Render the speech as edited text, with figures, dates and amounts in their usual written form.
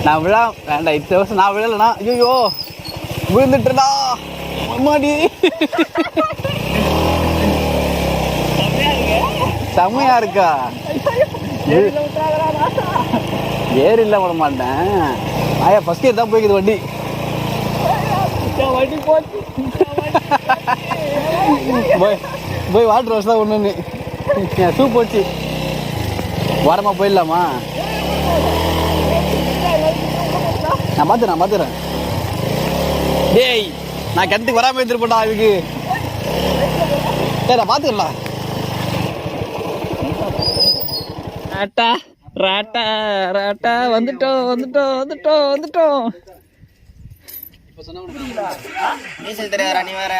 நான் விழா வேண்டாம். இத்தனை வருஷம் நான் விழலண்ணா. ஐயோ விழுந்துட்டா அம்மாடி. செம்மையா இருக்கா? ஏரியில் விட மாட்டேன். ஆயா ஃபர்ஸ்ட் இயர் தான் போய்க்குது வண்டி. போய் வாட்டர் வாஷ் தான் ஒன்று ஷூ போச்சு. வாரமாக போயிடலாமா? நான் பார்த்துறேன். டேய் நான் கிணத்துக்கு வராமல் எடுத்துருப்பேன்டா அதுக்கு. சரி நான் பார்த்துக்கலாம். ராட்டா ராட்டா ராட்டா வந்துட்டோம். இப்போ சொன்னா நீச்சல் தெரியாதா நீ வேற?